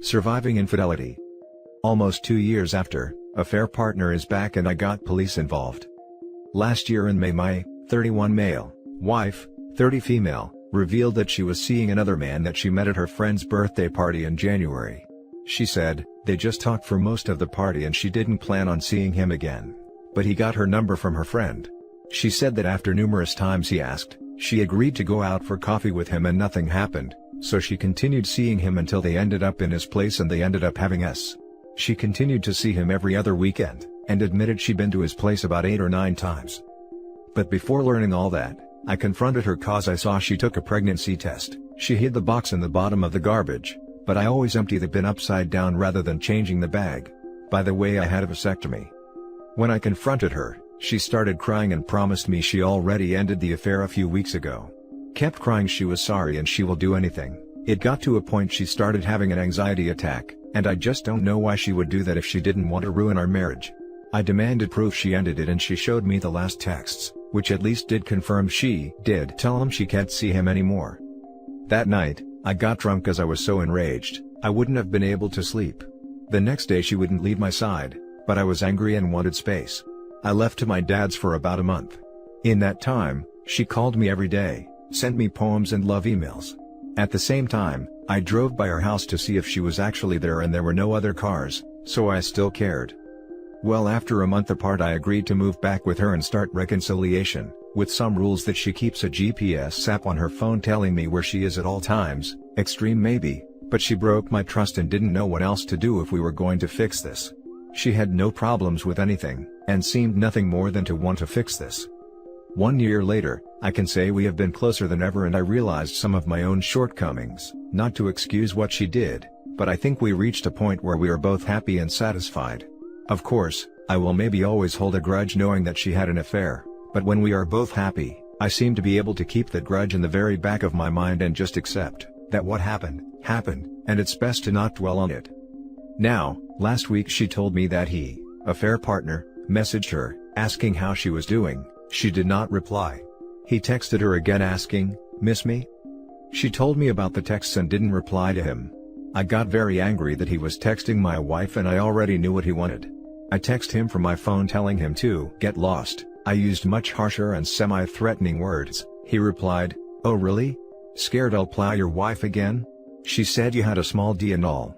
Surviving infidelity. Almost 2 years after, affair partner is back and I got police involved. Last year in May, my 31 male wife, 30 female, revealed that she was seeing another man that she met at her friend's birthday party in January. She said, they just talked for most of the party and she didn't plan on seeing him again. But he got her number from her friend. She said that after numerous times he asked, she agreed to go out for coffee with him and nothing happened, so she continued seeing him until they ended up in his place and they ended up having sex. She continued to see him every other weekend, and admitted she'd been to his place about 8 or 9 times. But before learning all that, I confronted her cause I saw she took a pregnancy test. She hid the box in the bottom of the garbage, but I always empty the bin upside down rather than changing the bag. By the way, I had a vasectomy. When I confronted her, she started crying and promised me she already ended the affair a few weeks ago. Kept crying she was sorry and she will do anything. It got to a point she started having an anxiety attack, and I just don't know why she would do that if she didn't want to ruin our marriage. I demanded proof she ended it and she showed me the last texts, which at least did confirm she did tell him she can't see him anymore. That night, I got drunk as I was so enraged, I wouldn't have been able to sleep. The next day she wouldn't leave my side, but I was angry and wanted space. I left to my dad's for about a month. In that time, she called me every day, sent me poems and love emails. At the same time, I drove by her house to see if she was actually there and there were no other cars, so I still cared. Well, after a month apart I agreed to move back with her and start reconciliation, with some rules that she keeps a GPS app on her phone telling me where she is at all times. Extreme maybe, but she broke my trust and didn't know what else to do if we were going to fix this. She had no problems with anything, and seemed nothing more than to want to fix this. 1 year later, I can say we have been closer than ever and I realized some of my own shortcomings, not to excuse what she did, but I think we reached a point where we are both happy and satisfied. Of course, I will maybe always hold a grudge knowing that she had an affair, but when we are both happy, I seem to be able to keep that grudge in the very back of my mind and just accept that what happened, happened, and it's best to not dwell on it. Now, last week she told me that he, affair partner, messaged her, asking how she was doing. She did not reply. He texted her again asking, "Miss me?" She told me about the texts and didn't reply to him. I got very angry that he was texting my wife and I already knew what he wanted. I texted him from my phone telling him to get lost. I used much harsher and semi-threatening words. He replied, "Oh really? Scared I'll plow your wife again? She said you had a small D and all."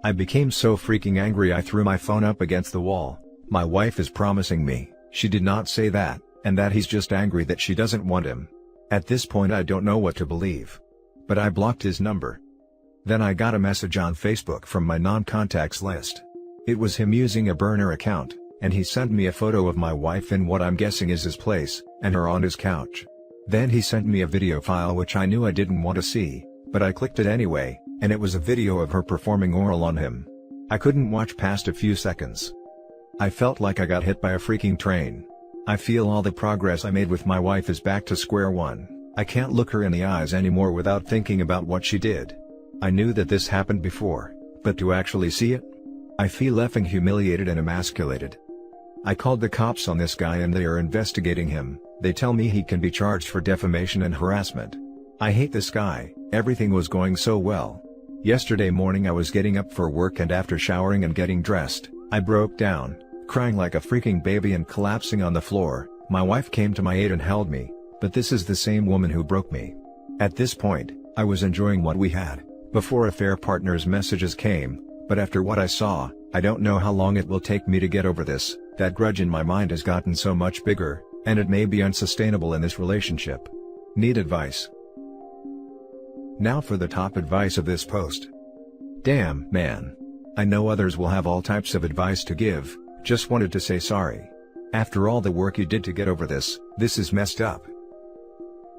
I became so freaking angry I threw my phone up against the wall. My wife is promising me, she did not say that, and that he's just angry that she doesn't want him. At this point I don't know what to believe. But I blocked his number. Then I got a message on Facebook from my non-contacts list. It was him using a burner account, and he sent me a photo of my wife in what I'm guessing is his place, and her on his couch. Then he sent me a video file which I knew I didn't want to see, but I clicked it anyway, and it was a video of her performing oral on him. I couldn't watch past a few seconds. I felt like I got hit by a freaking train. I feel all the progress I made with my wife is back to square one. I can't look her in the eyes anymore without thinking about what she did. I knew that this happened before, but to actually see it? I feel effing humiliated and emasculated. I called the cops on this guy and they are investigating him. They tell me he can be charged for defamation and harassment. I hate this guy. Everything was going so well. Yesterday morning I was getting up for work and after showering and getting dressed, I broke down, crying like a freaking baby and collapsing on the floor. My wife came to my aid and held me, but this is the same woman who broke me. At this point, I was enjoying what we had, before affair partner's messages came, but after what I saw, I don't know how long it will take me to get over this. That grudge in my mind has gotten so much bigger, and it may be unsustainable in this relationship. Need advice. Now for the top advice of this post. Damn, man. I know others will have all types of advice to give, just wanted to say sorry. After all the work you did to get over this is messed up.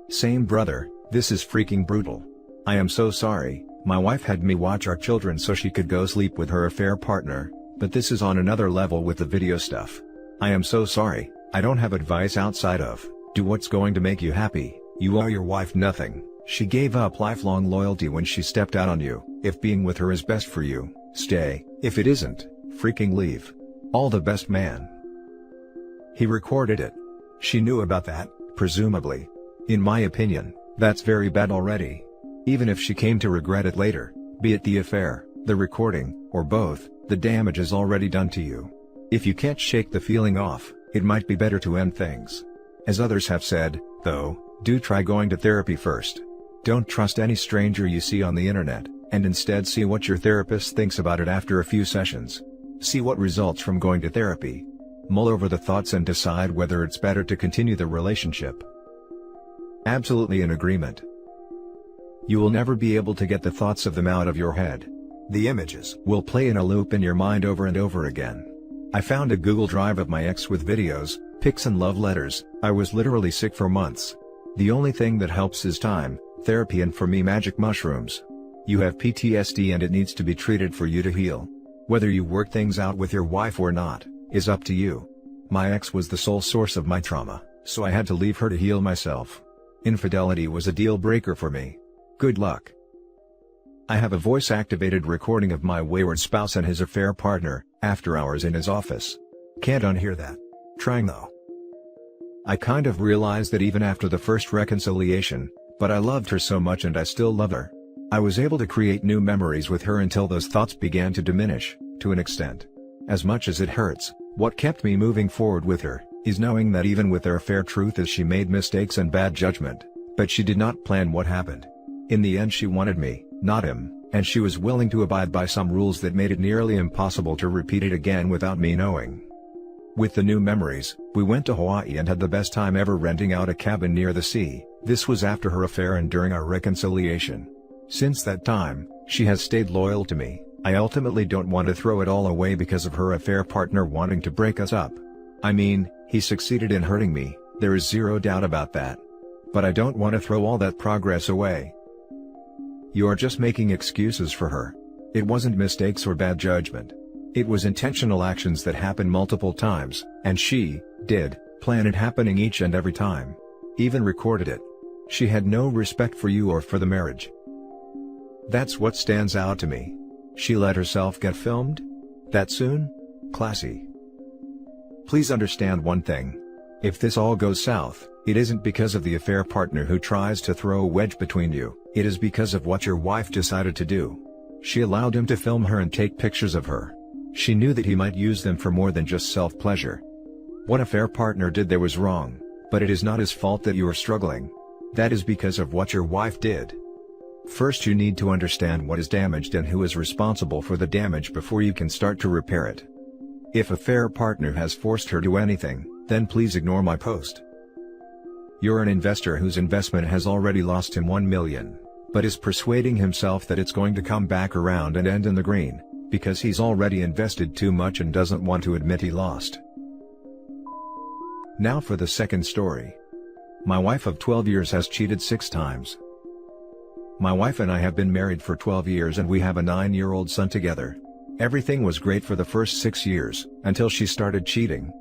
Same brother, this is freaking brutal. I am so sorry. My wife had me watch our children so she could go sleep with her affair partner, but this is on another level with the video stuff. I am so sorry. I don't have advice outside of, do what's going to make you happy. You owe your wife nothing. She gave up lifelong loyalty when she stepped out on you. If being with her is best for you, stay. If it isn't, freaking leave. All the best, man. He recorded it. She knew about that, presumably. In my opinion, that's very bad already. Even if she came to regret it later, be it the affair, the recording, or both, the damage is already done to you. If you can't shake the feeling off, it might be better to end things. As others have said, though, do try going to therapy first. Don't trust any stranger you see on the internet, and instead see what your therapist thinks about it after a few sessions. See what results from going to therapy. Mull over the thoughts and decide whether it's better to continue the relationship. Absolutely in agreement. You will never be able to get the thoughts of them out of your head. The images will play in a loop in your mind over and over again. I found a Google Drive of my ex with videos, pics and love letters. I was literally sick for months. The only thing that helps is time, therapy, and for me, magic mushrooms. You have PTSD and it needs to be treated for you to heal. Whether you work things out with your wife or not, is up to you. My ex was the sole source of my trauma, so I had to leave her to heal myself. Infidelity was a deal breaker for me. Good luck. I have a voice-activated recording of my wayward spouse and his affair partner, after hours in his office. Can't unhear that. Trying though. I kind of realized that even after the first reconciliation, but I loved her so much and I still love her. I was able to create new memories with her until those thoughts began to diminish, to an extent. As much as it hurts, what kept me moving forward with her, is knowing that even with their affair, truth is she made mistakes and bad judgment, but she did not plan what happened. In the end she wanted me, not him, and she was willing to abide by some rules that made it nearly impossible to repeat it again without me knowing. With the new memories, we went to Hawaii and had the best time ever, renting out a cabin near the sea. This was after her affair and during our reconciliation. Since that time, she has stayed loyal to me. I ultimately don't want to throw it all away because of her affair partner wanting to break us up. I mean, he succeeded in hurting me, there is zero doubt about that. But I don't want to throw all that progress away. You are just making excuses for her. It wasn't mistakes or bad judgment. It was intentional actions that happened multiple times, and she did plan it happening each and every time. Even recorded it. She had no respect for you or for the marriage. That's what stands out to me. She let herself get filmed? That soon? Classy. Please understand one thing. If this all goes south, it isn't because of the affair partner who tries to throw a wedge between you, it is because of what your wife decided to do. She allowed him to film her and take pictures of her. She knew that he might use them for more than just self-pleasure. What affair partner did there was wrong, but it is not his fault that you are struggling. That is because of what your wife did. First you need to understand what is damaged and who is responsible for the damage before you can start to repair it. If affair partner has forced her to anything, then please ignore my post. You're an investor whose investment has already lost him $1 million, but is persuading himself that it's going to come back around and end in the green, because he's already invested too much and doesn't want to admit he lost. Now for the second story. My wife of 12 years has cheated 6 times. My wife and I have been married for 12 years and we have a 9-year-old son together. Everything was great for the first 6 years, until she started cheating.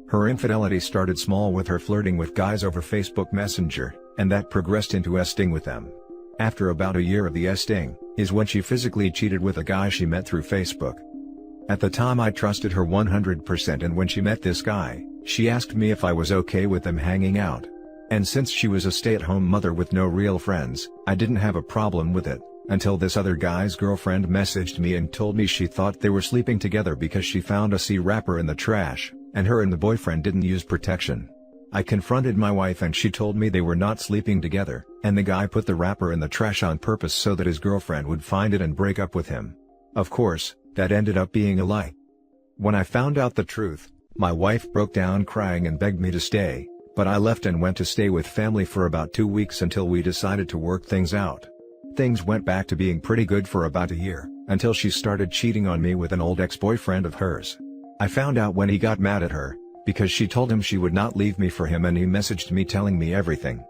Her infidelity started small with her flirting with guys over Facebook Messenger, and that progressed into esting with them. After about a year of the esting, is when she physically cheated with a guy she met through Facebook. At the time I trusted her 100%, and when she met this guy, she asked me if I was okay with them hanging out. And since she was a stay-at-home mother with no real friends, I didn't have a problem with it, until this other guy's girlfriend messaged me and told me she thought they were sleeping together because she found a C wrapper in the trash, and her and the boyfriend didn't use protection. I confronted my wife and she told me they were not sleeping together, and the guy put the wrapper in the trash on purpose so that his girlfriend would find it and break up with him. Of course, that ended up being a lie. When I found out the truth, my wife broke down crying and begged me to stay, but I left and went to stay with family for about 2 weeks until we decided to work things out. Things went back to being pretty good for about a year, until she started cheating on me with an old ex-boyfriend of hers. I found out when he got mad at her, because she told him she would not leave me for him, and he messaged me telling me everything.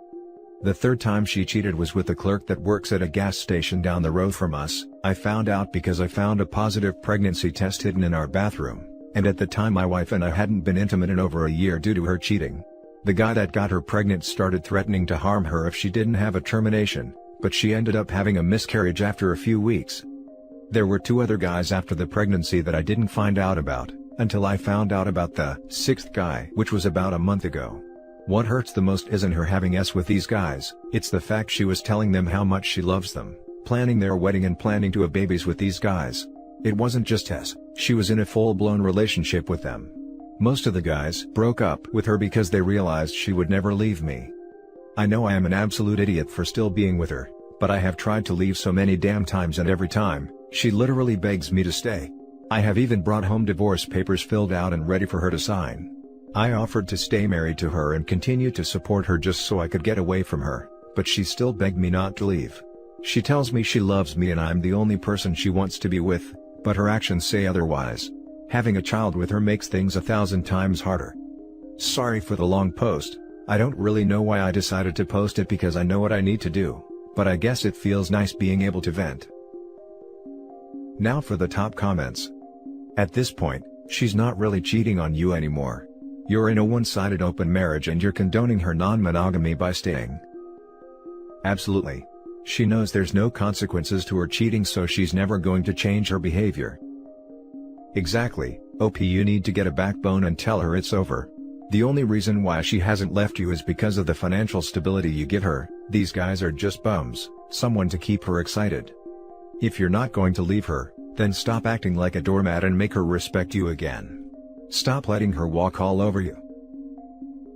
The third time she cheated was with a clerk that works at a gas station down the road from us. I found out because I found a positive pregnancy test hidden in our bathroom, and at the time my wife and I hadn't been intimate in over a year due to her cheating. The guy that got her pregnant started threatening to harm her if she didn't have a termination, but she ended up having a miscarriage after a few weeks. There were 2 other guys after the pregnancy that I didn't find out about, until I found out about the 6th guy, which was about a month ago. What hurts the most isn't her having sex with these guys, it's the fact she was telling them how much she loves them, planning their wedding and planning to have babies with these guys. It wasn't just Tess, she was in a full-blown relationship with them. Most of the guys broke up with her because they realized she would never leave me. I know I am an absolute idiot for still being with her, but I have tried to leave so many damn times, and every time, she literally begs me to stay. I have even brought home divorce papers filled out and ready for her to sign. I offered to stay married to her and continue to support her just so I could get away from her, but she still begged me not to leave. She tells me she loves me and I'm the only person she wants to be with, but her actions say otherwise. Having a child with her makes things 1,000 times harder. Sorry for the long post. I don't really know why I decided to post it because I know what I need to do, but I guess it feels nice being able to vent. Now for the top comments. At this point, she's not really cheating on you anymore. You're in a one-sided open marriage and you're condoning her non-monogamy by staying. Absolutely. She knows there's no consequences to her cheating, so she's never going to change her behavior. Exactly. OP, you need to get a backbone and tell her it's over. The only reason why she hasn't left you is because of the financial stability you give her. These guys are just bums, someone to keep her excited. If you're not going to leave her, then stop acting like a doormat and make her respect you again. Stop letting her walk all over you.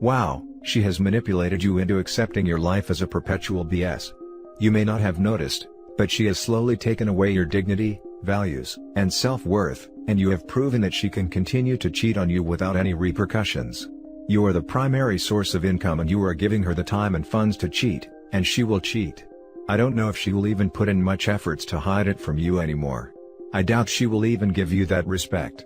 Wow, she has manipulated you into accepting your life as a perpetual BS. You may not have noticed, but she has slowly taken away your dignity, values, and self-worth, and you have proven that she can continue to cheat on you without any repercussions. You are the primary source of income and you are giving her the time and funds to cheat, and she will cheat. I don't know if she will even put in much efforts to hide it from you anymore. I doubt she will even give you that respect.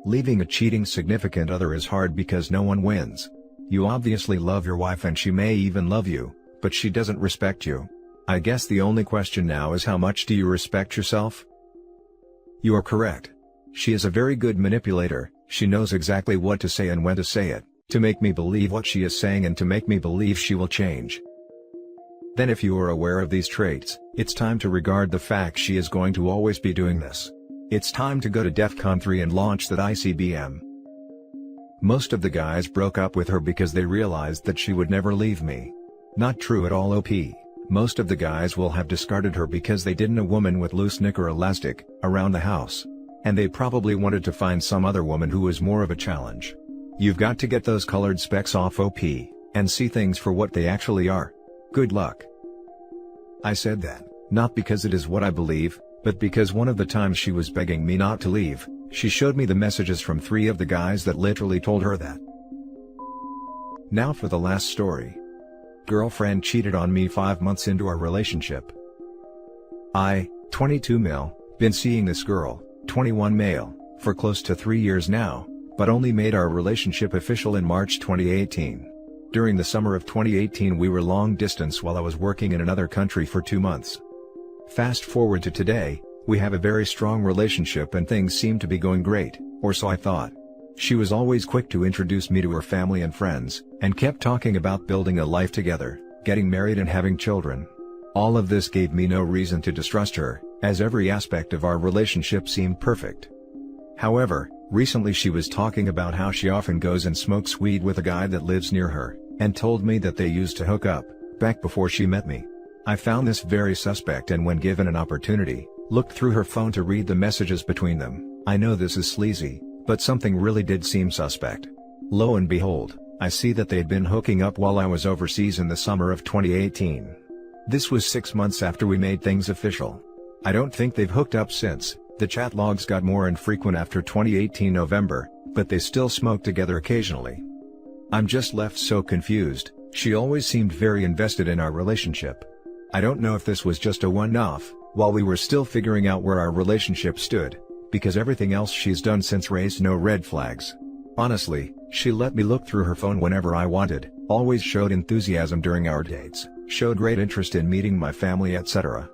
Leaving a cheating significant other is hard because no one wins. You obviously love your wife and she may even love you, but she doesn't respect you. I guess the only question now is, how much do you respect yourself? You are correct. She is a very good manipulator. She knows exactly what to say and when to say it, to make me believe what she is saying and to make me believe she will change. Then if you are aware of these traits, it's time to regard the fact she is going to always be doing this. It's time to go to DEFCON 3 and launch that ICBM. Most of the guys broke up with her because they realized that she would never leave me. Not true at all, OP. Most of the guys will have discarded her because they didn't want a woman with loose knicker elastic around the house. And they probably wanted to find some other woman who was more of a challenge. You've got to get those colored specks off, OP, and see things for what they actually are. Good luck. I said that, not because it is what I believe, but because one of the times she was begging me not to leave, she showed me the messages from 3 of the guys that literally told her that. Now for the last story. Girlfriend cheated on me 5 months into our relationship. I, 22 male, been seeing this girl, 21 male, for close to 3 years now, but only made our relationship official in March 2018. During the summer of 2018 we were long distance while I was working in another country for 2 months. Fast forward to today, we have a very strong relationship and things seem to be going great, or so I thought. She was always quick to introduce me to her family and friends, and kept talking about building a life together, getting married and having children. All of this gave me no reason to distrust her, as every aspect of our relationship seemed perfect. However, recently she was talking about how she often goes and smokes weed with a guy that lives near her, and told me that they used to hook up, back before she met me. I found this very suspect and when given an opportunity, looked through her phone to read the messages between them. I know this is sleazy, but something really did seem suspect. Lo and behold, I see that they'd been hooking up while I was overseas in the summer of 2018. This was 6 months after we made things official. I don't think they've hooked up since. The chat logs got more infrequent after 2018 November, but they still smoke together occasionally. I'm just left so confused. She always seemed very invested in our relationship. I don't know if this was just a one-off, while we were still figuring out where our relationship stood, because everything else she's done since raised no red flags. Honestly, she let me look through her phone whenever I wanted, always showed enthusiasm during our dates, showed great interest in meeting my family, etc.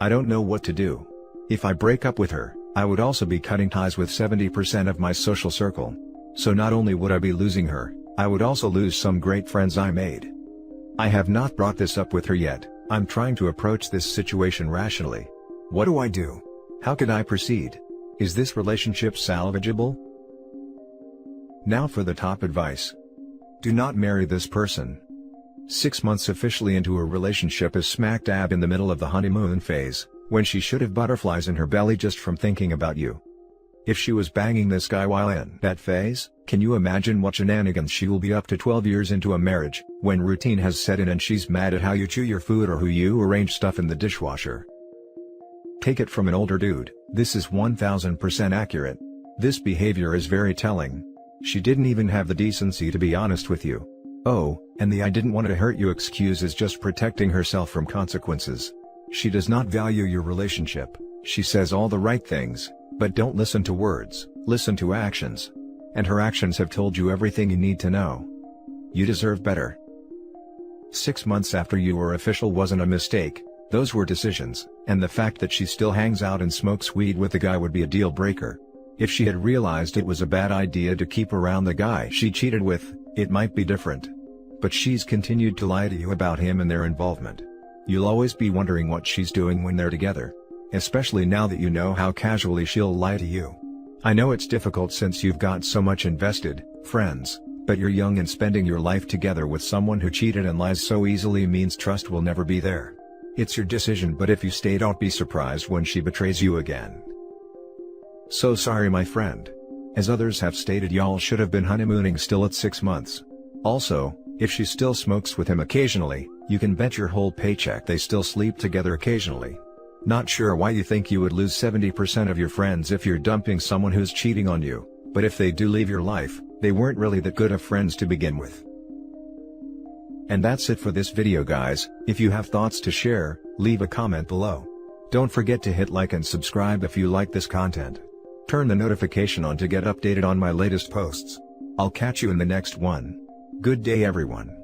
I don't know what to do. If I break up with her, I would also be cutting ties with 70% of my social circle. So not only would I be losing her, I would also lose some great friends I made. I have not brought this up with her yet. I'm trying to approach this situation rationally. What do I do? How could I proceed? Is this relationship salvageable? Now for the top advice. Do not marry this person. 6 months officially into a relationship is smack dab in the middle of the honeymoon phase, when she should have butterflies in her belly just from thinking about you. If she was banging this guy while in that phase, can you imagine what shenanigans she will be up to 12 years into a marriage, when routine has set in and she's mad at how you chew your food or who you arrange stuff in the dishwasher? Take it from an older dude, this is 1000% accurate. This behavior is very telling. She didn't even have the decency to be honest with you. Oh, and the "I didn't want to hurt you" excuse is just protecting herself from consequences. She does not value your relationship. She says all the right things, but don't listen to words, listen to actions. And her actions have told you everything you need to know. You deserve better. 6 months after you were official wasn't a mistake, those were decisions, and the fact that she still hangs out and smokes weed with the guy would be a deal breaker. If she had realized it was a bad idea to keep around the guy she cheated with, it might be different. But she's continued to lie to you about him and their involvement. You'll always be wondering what she's doing when they're together. Especially now that you know how casually she'll lie to you. I know it's difficult since you've got so much invested, friends, but you're young and spending your life together with someone who cheated and lies so easily means trust will never be there. It's your decision, but if you stay, don't be surprised when she betrays you again. So sorry, my friend. As others have stated, y'all should have been honeymooning still at 6 months. Also, if she still smokes with him occasionally, you can bet your whole paycheck they still sleep together occasionally. Not sure why you think you would lose 70% of your friends if you're dumping someone who's cheating on you, but if they do leave your life, they weren't really that good of friends to begin with. And that's it for this video, guys. If you have thoughts to share, leave a comment below. Don't forget to hit like and subscribe if you like this content. Turn the notification on to get updated on my latest posts. I'll catch you in the next one. Good day, everyone.